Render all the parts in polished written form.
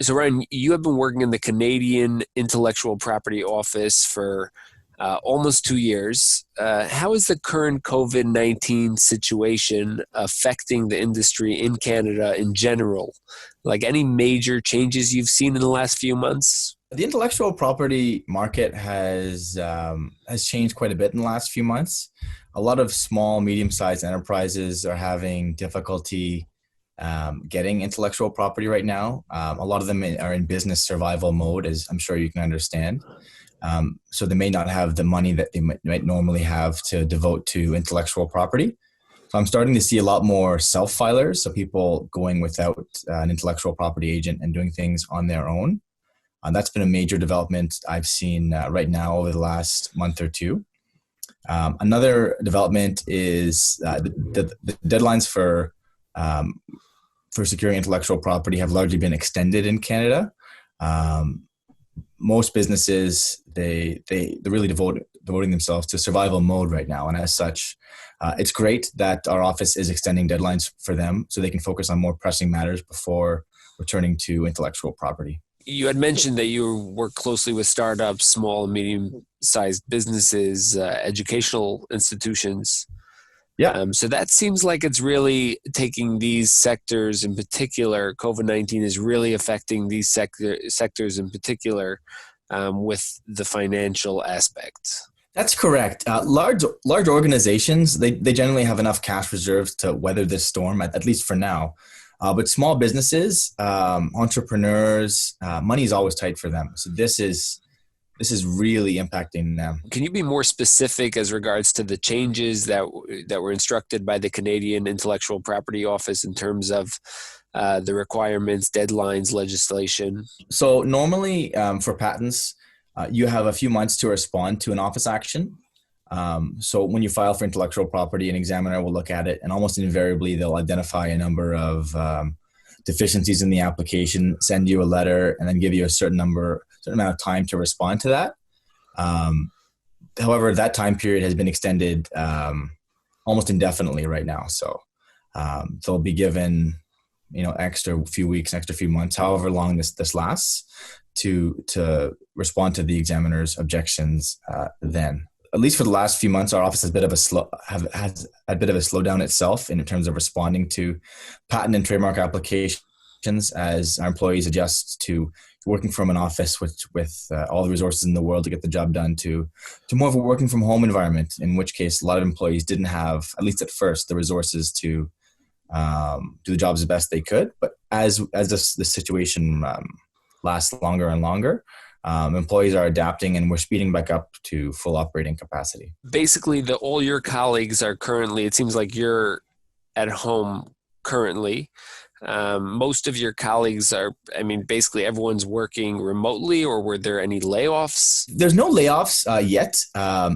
So Ryan, you have been working in the Canadian Intellectual Property Office for almost 2 years. How is the current COVID-19 situation affecting the industry in Canada in general? Like any major changes you've seen in the last few months? The intellectual property market has changed quite a bit in the last few months. A lot of small, medium-sized enterprises are having difficulty getting intellectual property right now. A lot of them are in business survival mode, as I'm sure you can understand. So they may not have the money that they might normally have to devote to intellectual property. So I'm starting to see a lot more self-filers, so people going without an intellectual property agent and doing things on their own. That's been a major development I've seen right now over the last month or two. Another development is the deadlines for securing intellectual property have largely been extended in Canada. Most businesses they're really devoting themselves to survival mode right now, and as such, it's great that our office is extending deadlines for them so they can focus on more pressing matters before returning to intellectual property. You had mentioned that you work closely with startups, small and medium-sized businesses, educational institutions. Yeah, So that seems like it's really taking these sectors in particular. COVID-19 is really affecting these sectors in particular with the financial aspect. that's correct. Large organizations they generally have enough cash reserves to weather this storm, at least for now. But small businesses, entrepreneurs, money is always tight for them. So this is really impacting them. Can you be more specific as regards to the changes that were instructed by the Canadian Intellectual Property Office in terms of the requirements, deadlines, legislation? So normally for patents, you have a few months to respond to an office action. So when you file for intellectual property, an examiner will look at it, and almost invariably they'll identify a number of deficiencies in the application, send you a letter, and then give you a certain amount of time to respond to that. However, that time period has been extended almost indefinitely right now. So they'll be given, extra few weeks, extra few months, however long this lasts, to respond to the examiner's objections. Then, at least for the last few months, our office has has a bit of a slowdown itself in terms of responding to patent and trademark applications as our employees adjust to working from an office with all the resources in the world to get the job done to more of a working from home environment, in which case a lot of employees didn't have, at least at first, the resources to do the jobs as best they could. But as this situation lasts longer and longer, employees are adapting, and we're speeding back up to full operating capacity. Basically, all your colleagues are currently, it seems like you're at home currently. Most of your colleagues basically everyone's working remotely, or were there any layoffs? There's no layoffs yet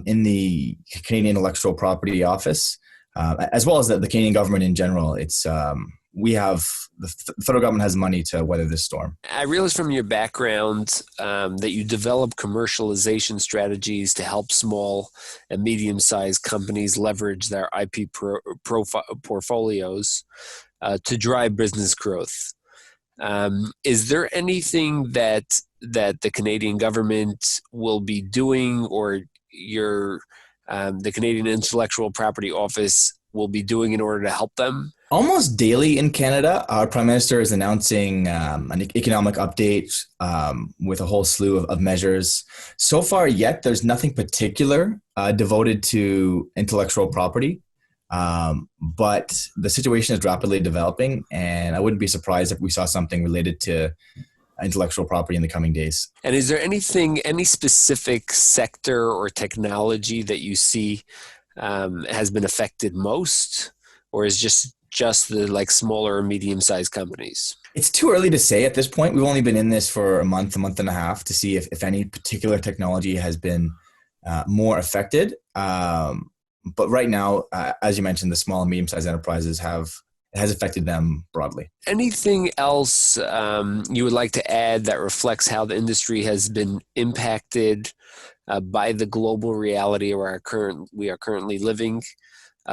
in the Canadian Intellectual Property Office, as well as the Canadian government in general. The federal government has money to weather this storm. I realized from your background that you develop commercialization strategies to help small and medium-sized companies leverage their IP portfolios to drive business growth. Is there anything that the Canadian government will be doing, or the Canadian Intellectual Property Office will be doing in order to help them? Almost daily in Canada, our Prime Minister is announcing an economic update with a whole slew of measures. So far yet, there's nothing particular devoted to intellectual property, but the situation is rapidly developing, and I wouldn't be surprised if we saw something related to intellectual property in the coming days. And is there any specific sector or technology that you see has been affected most, or is just the smaller or medium-sized companies? It's too early to say at this point. We've only been in this for a month and a half to see if any particular technology has been more affected. But right now, as you mentioned, the small and medium-sized enterprises has affected them broadly. Anything else you would like to add that reflects how the industry has been impacted by the global reality we are currently living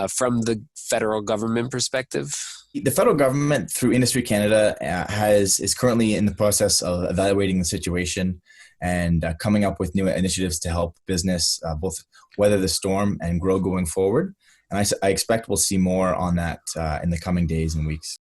from the federal government perspective? The federal government, through Industry Canada, is currently in the process of evaluating the situation and coming up with new initiatives to help business both weather the storm and grow going forward. And I expect we'll see more on that in the coming days and weeks.